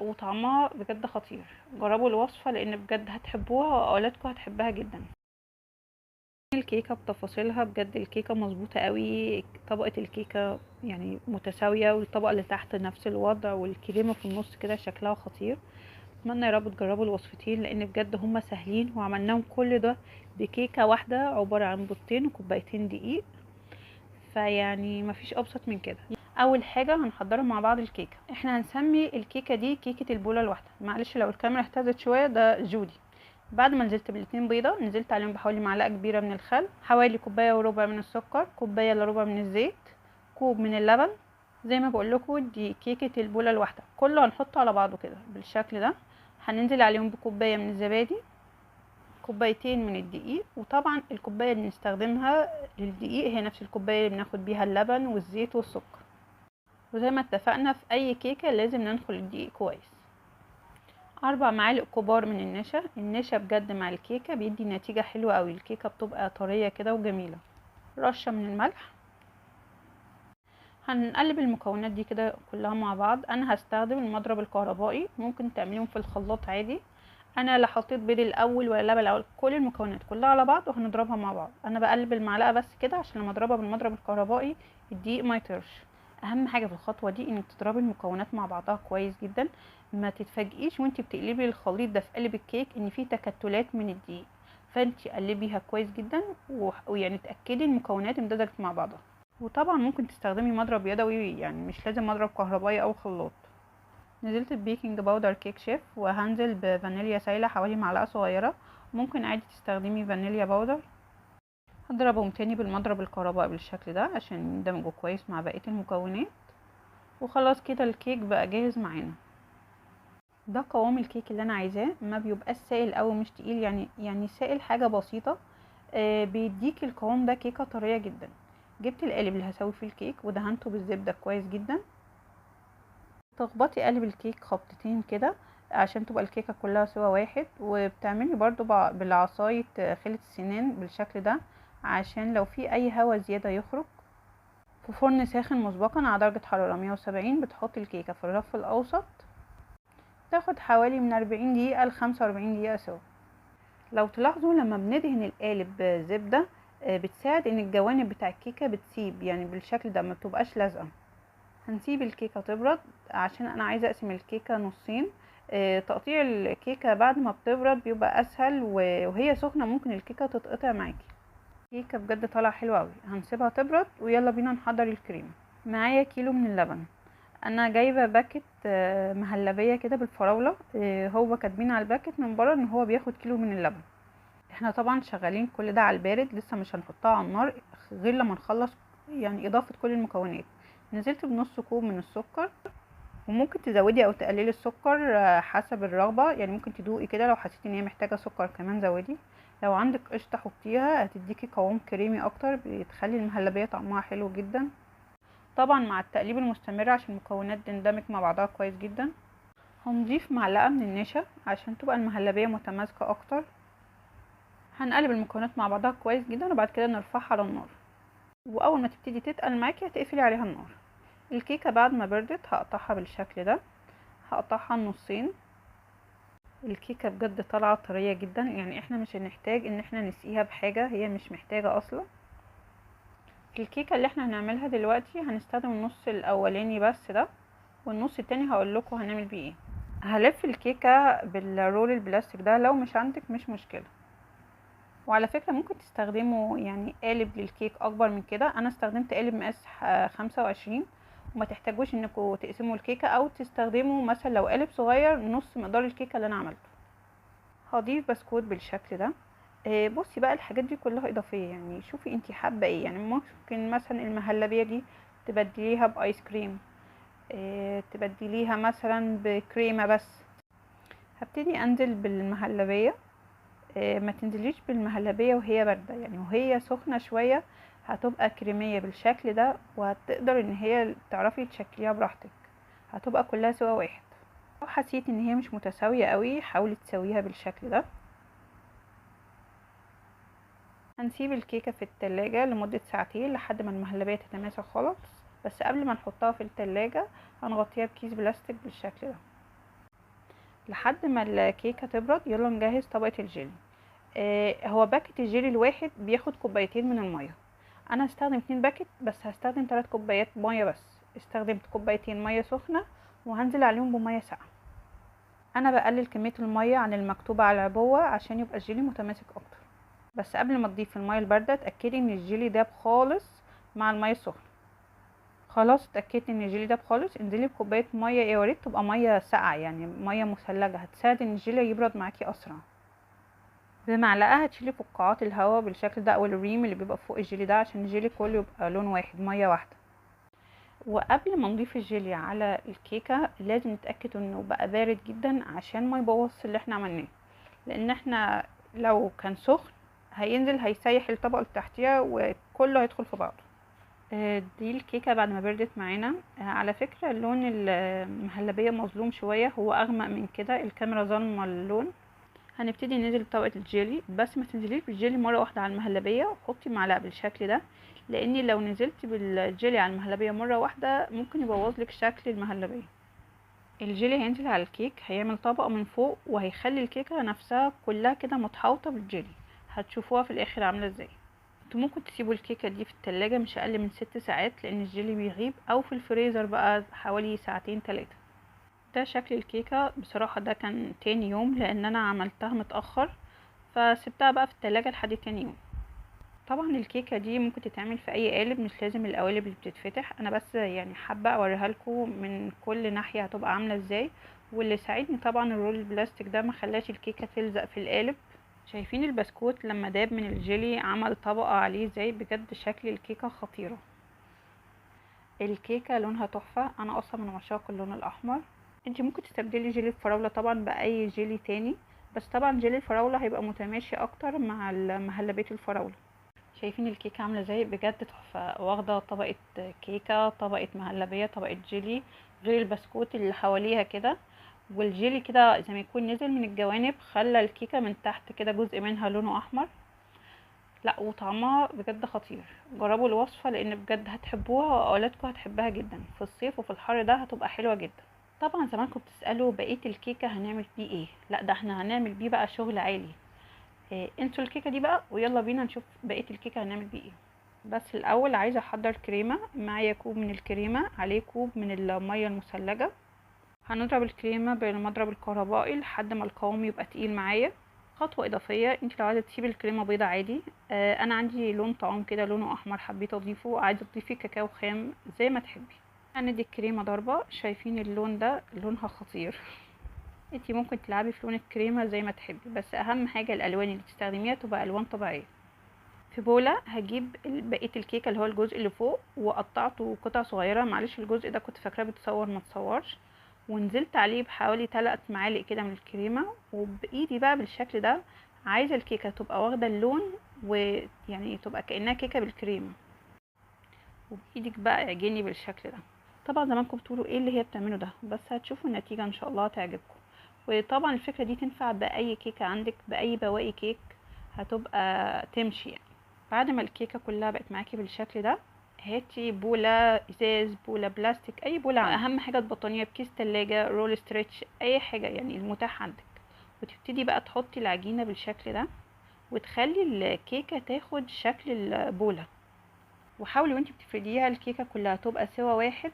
وطعمها بجد خطير. جربوا الوصفة لان بجد هتحبوها واولادكم هتحبها جدا. الكيكة بتفاصيلها بجد، الكيكة مظبوطة قوي، طبقة الكيكة يعني متساوية، والطبقة اللي تحت نفس الوضع، والكريمة في النص كده شكلها خطير. اتمنى يا رب تجربوا الوصفتين لان بجد هما سهلين، وعملناهم كل ده بكيكة واحدة عبارة عن بيضتين وكوبايتين دقيق، فيعني مفيش ابسط من كده. اول حاجه هنحضرها مع بعض الكيكه. احنا هنسمي الكيكه دي كيكه البوله الواحده، معلش لو الكاميرا اهتزت شويه ده جودي. بعد ما نزلت بالاتنين بيضه، نزلت عليهم بحوالي معلقه كبيره من الخل، حوالي كوبايه وربع من السكر، كوبايه الا ربع من الزيت، كوب من اللبن. زي ما بقول لكم دي كيكه البوله الواحده، كله هنحطه على بعضه كده بالشكل ده. هننزل عليهم بكوبايه من الزبادي، كوبايتين من الدقيق، وطبعا الكوبايه اللي بنستخدمها للدقيق هي نفس الكوبايه اللي بناخد بيها اللبن والزيت والسكر. وزي ما اتفقنا في اي كيكه لازم ننخل الدقيق كويس. 4 معالق كبار من النشا. النشا بجد مع الكيكه بيدي نتيجه حلوه قوي، الكيكه بتبقى طريه كده وجميله. رشه من الملح. هنقلب المكونات دي كده كلها مع بعض. انا هستخدم المضرب الكهربائي، ممكن تعمليهم في الخلاط عادي. انا لا حطيت بيض الاول ولا لبن الاول، كل المكونات كلها على بعض وهنضربها مع بعض. انا بقلب المعلقه بس كده عشان لما اضربها بالمضرب الكهربائي الدقيق ما يطيرش. اهم حاجه في الخطوه دي انك تضربي المكونات مع بعضها كويس جدا. ما تتفاجئيش وانت بتقلبي الخليط ده في قلب الكيك ان فيه تكتلات من الدقيق، فانت قلبيها كويس جدا ويعني تاكدي المكونات امتزجت مع بعضها. وطبعا ممكن تستخدمي مضرب يدوي، يعني مش لازم مضرب كهربائي او خلاط. نزلت ببيكنج باودر كيك شيف، وهنزل بفانيليا سايله حوالي معلقه صغيره، ممكن عادي تستخدمي فانيليا باودر. هضربهم تاني بالمضرب الكهربائي بالشكل ده عشان يندمجوا كويس مع بقيه المكونات. وخلاص كده الكيك بقى جاهز معانا. ده قوام الكيك اللي انا عايزاه، ما بيبقاش سائل قوي مش تقيل، يعني سائل حاجه بسيطه. بيديك القوام ده كيكه طريه جدا. جبت القالب اللي هسوي فيه الكيك ودهنته بالزبده كويس جدا. تخبطي قالب الكيك خبطتين كده عشان تبقى الكيكه كلها سوا واحد، وبتعملي برضو بالعصايه خلة السنان بالشكل ده عشان لو في اي هوا زياده يخرج. في فرن ساخن مسبقا على درجه حراره 170 بتحطي الكيكه في الرف الاوسط، تاخد حوالي من 40 دقيقه ل 45 دقيقه سوا. لو تلاحظوا لما بندهن القالب زبده بتساعد ان الجوانب بتاع الكيكه بتسيب، يعني بالشكل ده ما بتبقاش لازقه. هنسيب الكيكه تبرد عشان انا عايزه اقسم الكيكه نصين. تقطيع الكيكه بعد ما بتبرد بيبقى اسهل، وهي سخنه ممكن الكيكه تتقطع معاكي. الكيكه بجد طالعه حلوه قوي. هنسيبها تبرد ويلا بينا نحضر الكريم. معايا كيلو من اللبن. انا جايبه باكت مهلبيه كده بالفراوله. هو كاتبين على الباكت من بره ان هو بياخد كيلو من اللبن. احنا طبعا شغالين كل ده على البارد، لسه مش هنحطها على النار غير لما نخلص يعني اضافه كل المكونات. نزلت بنص كوب من السكر، وممكن تزودي او تقللي السكر حسب الرغبه، يعني ممكن تدوقي كده لو حسيتي ان هي محتاجه سكر كمان زودي. لو عندك قشطه حطيها هتديكي قوام كريمي اكتر، بتخلي المهلبيه طعمها حلو جدا. طبعا مع التقليب المستمر عشان المكونات تندمج مع بعضها كويس جدا. هنضيف معلقه من النشا عشان تبقى المهلبيه متماسكه اكتر. هنقلب المكونات مع بعضها كويس جدا وبعد كده نرفعها على النار، واول ما تبتدي تتقل معاكي هتقفلي عليها النار. الكيكه بعد ما بردت هقطعها بالشكل ده، هقطعها نصين. الكيكه بجد طالعه طريه جدا، يعني احنا مش هنحتاج ان احنا نسقيها بحاجه، هي مش محتاجه اصلا. الكيكه اللي احنا هنعملها دلوقتي هنستخدم النص الاولاني بس ده، والنص التاني هقول لكم هنعمل بيه ايه. هلف الكيكه بالرول البلاستيك ده، لو مش عندك مش مشكله. وعلى فكره ممكن تستخدموا يعني قالب للكيك اكبر من كده، انا استخدمت قالب مقاس 25، وما تحتاجوش انكم تقسموا الكيكه، او تستخدموا مثلا لو قالب صغير نص مقدار الكيكه اللي انا عملته. هضيف بسكوت بالشكل ده. بصي بقى الحاجات دي كلها اضافيه، يعني شوفي انتي حابه ايه، يعني ممكن مثلا المهلبيه دي تبدليها بايس كريم، تبدليها مثلا بكريمه بس. هبتدي انزل بالمهلبيه. ما تنزليش بالمهلبيه وهي بارده، يعني وهي سخنه شويه هتبقى كريميه بالشكل ده، وهتقدر ان هي تعرفي تشكليها براحتك، هتبقى كلها سوا واحد. لو حسيت ان هي مش متساويه قوي حاولي تسويها بالشكل ده. هنسيب الكيكه في التلاجة لمده ساعتين لحد ما المهلبيه تتماسك خالص، بس قبل ما نحطها في التلاجة هنغطيها بكيس بلاستيك بالشكل ده. لحد ما الكيكه تبرد يلا نجهز طبقه الجيلي. هو باكت الجيلي الواحد بياخد كوبايتين من الميه. انا هستخدم 2 باكت بس، هستخدم 3 كوبايات ميه بس. استخدمت كوبايتين ميه سخنه وهنزل عليهم بميه ساقعه. انا بقلل كميه الميه عن المكتوبه على العبوه عشان يبقى الجيلي متماسك اكتر. بس قبل ما تضيف الميه البارده اتاكدي ان الجيلي داب خالص مع الميه السخنه. خلاص اتاكدت ان الجيلي داب خالص، انزلي بكوبايه ميه، يا ريت تبقى ميه ساقعه يعني ميه مثلجه، هتساعد ان الجيلي يبرد معاكي اسرع. بمعلقه هتشيلي فقاعات الهواء بالشكل ده او الريم اللي بيبقى فوق الجيلي ده عشان الجيلي كله يبقى لون واحد، ميه واحده. وقبل ما نضيف الجيلي على الكيكه لازم نتاكد انه بقى بارد جدا عشان ما يبوظش اللي احنا عملناه، لان احنا لو كان سخن هينزل هيسيح الطبقه اللي تحتيها وكله هيدخل في بعضه. دي الكيكه بعد ما بردت معانا. على فكره لون المهلبيه مظلوم شويه، هو اغمق من كده، الكاميرا ظالمه اللون. هنبتدي ننزل بطبقه الجيلي، بس ما تنزليش بالجيلي مره واحده على المهلبيه، وحطي معلقه بالشكل ده، لان لو نزلتي بالجيلي على المهلبيه مره واحده ممكن يبوظلك شكل المهلبيه. الجيلي هينزل على الكيك هيعمل طبقه من فوق وهيخلي الكيكه نفسها كلها كده متحوطه بالجيلي، هتشوفوها في الاخر عامله ازاي. انتوا ممكن تسيبوا الكيكه دي في التلاجة مش اقل من 6 ساعات لان الجيلي بيغيب، او في الفريزر بقى حوالي ساعتين 3. ده شكل الكيكه. بصراحه ده كان تاني يوم لان انا عملتها متاخر، فسبتها بقى في التلاجة لحد تاني يوم. طبعا الكيكه دي ممكن تتعمل في اي قالب، مش لازم القوالب اللي بتتفتح، انا بس يعني حابه اوريها لكم من كل ناحيه هتبقى عامله ازاي. واللي ساعدني طبعا الرول البلاستيك ده، ما خلاش الكيكه تلزق في القالب. شايفين البسكوت لما داب من الجيلي عمل طبقه عليه ازاي؟ بجد شكل الكيكه خطيره. الكيكه لونها تحفه، انا اصلا من عشاق اللون الاحمر. انتي ممكن تستبدلي جيلي الفراوله طبعا باي جيلي تاني، بس طبعا جيلي الفراوله هيبقى متماشي اكتر مع مهلبية الفراوله. شايفين الكيكه عامله ازاي؟ بجد تحفه، واخده طبقه كيكه، طبقه مهلبيه، طبقه جيلي، غير البسكوت اللي حواليها كده. والجيلي كده زي ما يكون نزل من الجوانب خلى الكيكه من تحت كده جزء منها لونه احمر. لا وطعمها بجد خطير. جربوا الوصفه لان بجد هتحبوها واولادكم هتحبها جدا، في الصيف وفي الحر ده هتبقى حلوه جدا. طبعا زمانكم بتسالوا بقيه الكيكه هنعمل بيه ايه؟ لا ده احنا هنعمل بيه بقى شغل عالي. انسوا الكيكه دي بقى ويلا بينا نشوف بقيه الكيكه هنعمل بيه ايه. بس الاول عايزه احضر كريمه. معايا كوب من الكريمه عليه كوب من الميه المثلجه. هنضرب الكريمه بالمضرب الكهربائي لحد ما القوام يبقى تقيل معايا. خطوه اضافيه، انت لو عايزه تسيبي الكريمه بيضه عادي، انا عندي لون طعام كده لونه احمر حبيت اضيفه، عايزه تضيفي كاكاو خام زي ما تحبي. هندي الكريمه ضربه. شايفين اللون ده؟ لونها خطير. انتي ممكن تلعبي في لون الكريمه زي ما تحبي، بس اهم حاجه الالوان اللي تستخدميها تبقى الوان طبيعيه. في بوله هجيب بقيه الكيكه اللي هو الجزء اللي فوق وقطعته قطع صغيره، معلش الجزء ده كنت فاكراه بتصور ما تصورش. ونزلت عليه بحوالي 3 معالق كده من الكريمه، وبايدي بقى بالشكل ده. عايزه الكيكه تبقى واخده اللون ويعني تبقى كانها كيكه بالكريمه، وبايدك بقى اعجني بالشكل ده. طبعا زمانكم بتقولوا ايه اللي هي بتعمله ده، بس هتشوفوا النتيجه ان شاء الله هتعجبكم. وطبعا الفكره دي تنفع باي كيكه عندك، باي بواقي كيك هتبقى تمشي يعني. بعد ما الكيكه كلها بقت معاكي بالشكل ده، هاتي بوله ازاز، بوله بلاستيك، اي بوله عندك. اهم حاجه البطانيه، بكيس تلاجة، رول ستريتش، اي حاجه يعني المتاح عندك. وتبتدي بقى تحطي العجينه بالشكل ده وتخلي الكيكه تاخد شكل البوله. وحاولي وانتي بتفرديها الكيكه كلها تبقى سوا واحد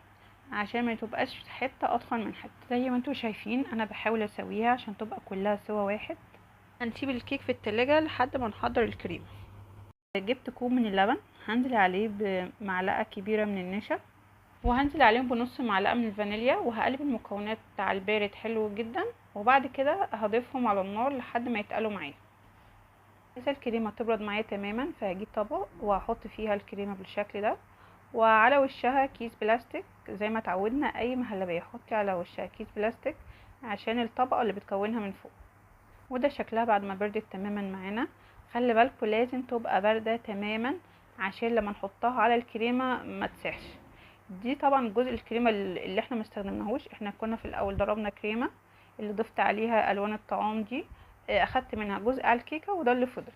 عشان ما تبقاش حته اطول من حته. زي ما انتوا شايفين انا بحاول اسويها عشان تبقى كلها سوا واحد. هنسيب الكيك في التلاجة لحد ما نحضر الكريم. جبت كوب من اللبن، هنزل عليه بمعلقه كبيره من النشا، وهنزل عليهم بنص معلقه من الفانيليا، وهقلب المكونات على البارد حلو جدا. وبعد كده هضيفهم على النار لحد ما يتقلوا معايا. عايزه الكريمه تبرد معايا تماما، فهجيب طبق وهحط فيها الكريمه بالشكل ده، وعلى وشها كيس بلاستيك زي ما اتعودنا اي مهلبيه، حطي على وشها كيس بلاستيك عشان الطبقه اللي بتكونها من فوق. وده شكلها بعد ما بردت تماما معانا. خلي بالكم لازم تبقى بارده تماما عشان لما نحطها على الكريمه ما تسيحش. دي طبعا جزء الكريمه اللي احنا مستخدمناهوش، احنا كنا في الاول ضربنا كريمه اللي ضفت عليها الوان الطعام دي، اخدت منها جزء على الكيكه وده اللي فضل.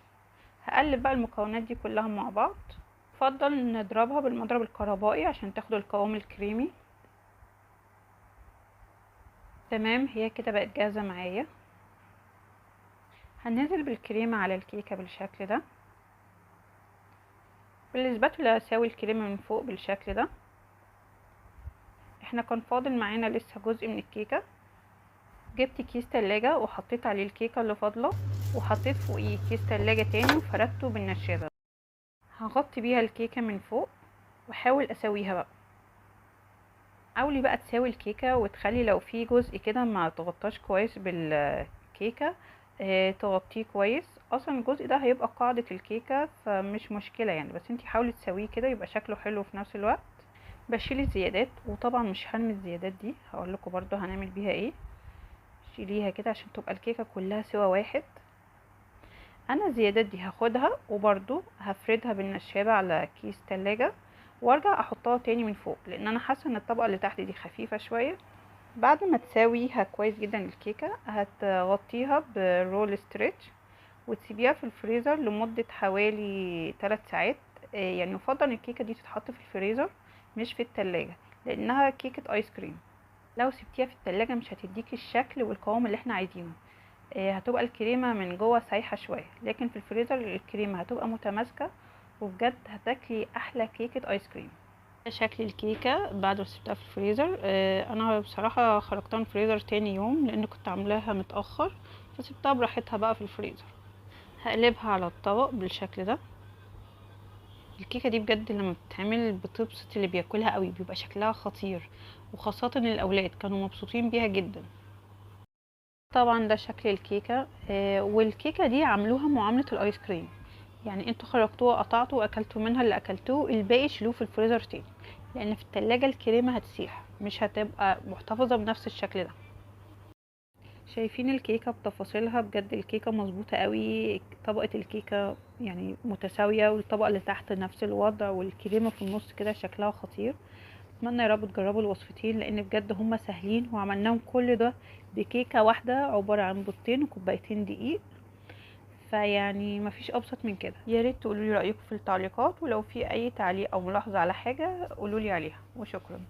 هقلب بقى المكونات دي كلها مع بعض. افضل نضربها بالمضرب الكهربائي عشان تاخد القوام الكريمي. تمام، هي كده بقت جاهزة معايا. هننزل بالكريمة على الكيكة بالشكل ده، بالسباتولا اساوي الكريمة من فوق بالشكل ده. احنا كان فاضل معانا لسه جزء من الكيكة. جبت كيس تلاجة وحطيت عليه الكيكة اللي فاضلة، وحطيت فوقيه كيس تلاجة تاني وفردته بالنشابة. هغطي بيها الكيكة من فوق واحاول اسويها بقى. حاولي بقى تساوي الكيكة وتخلي لو في جزء كده ما تغطاش كويس بالكيكة، تغطيه كويس. اصلا الجزء ده هيبقى قاعدة الكيكة فمش مشكلة يعني، بس انتي حاولي تسويه كده يبقى شكله حلو في نفس الوقت. بشيل الزيادات، وطبعا مش هرمي الزيادات دي، هقول لكم برضو هنعمل بيها ايه. شيليها كده عشان تبقى الكيكة كلها سوا واحد. انا الزيادات دي هاخدها وبرضو هفردها بالنشابة على كيس تلاجة، وارجع احطها تاني من فوق، لان انا حاسة ان الطبقة اللي تحت دي خفيفة شوية. بعد ما تساويها كويس جدا الكيكة، هتغطيها برول ستريتش وتسيبيها في الفريزر لمدة حوالي 3 ساعات. يعني يفضل الكيكة دي تتحط في الفريزر مش في التلاجة، لانها كيكة ايس كريم. لو سبتيها في التلاجة مش هتديكي الشكل والقوام اللي احنا عايزينه. هتبقى الكريمة من جوه سايحة شوية، لكن في الفريزر الكريمة هتبقى متماسكة، وبجد هتاكلي احلى كيكة ايس كريم. ده شكل الكيكة بعد ما سبتها في الفريزر. انا بصراحة خرجتها من الفريزر تاني يوم لان كنت عاملاها متأخر، فسبتها براحتها بقى في الفريزر. هقلبها على الطبق بالشكل ده. الكيكة دي بجد لما بتتعمل بتبسط اللي بياكلها قوي، بيبقى شكلها خطير، وخاصة الاولاد كانوا مبسوطين بيها جدا. طبعا ده شكل الكيكة. والكيكة دي عملوها معاملة الايس كريم، يعني انتوا خرجتوها قطعتوا واكلتوا منها اللي اكلتوه، الباقي شيلوه في الفريزر تاني، لان في التلاجة الكريمة هتسيح مش هتبقى محتفظة بنفس الشكل ده. شايفين الكيكة بتفاصيلها؟ بجد الكيكة مظبوطة قوي، طبقة الكيكة يعني متساوية، والطبقة اللي تحت نفس الوضع، والكريمة في النص كده شكلها خطير. اتمنى يا رب تجربوا الوصفتين، لان بجد هما سهلين وعملناهم كل ده بكيكة واحدة عبارة عن بيضتين وكوبايتين دقيق. فيعني مفيش ابسط من كده. يا ريت تقولوا لي رايكم في التعليقات، ولو في اي تعليق او ملاحظه على حاجه قولوا لي عليها، وشكرا.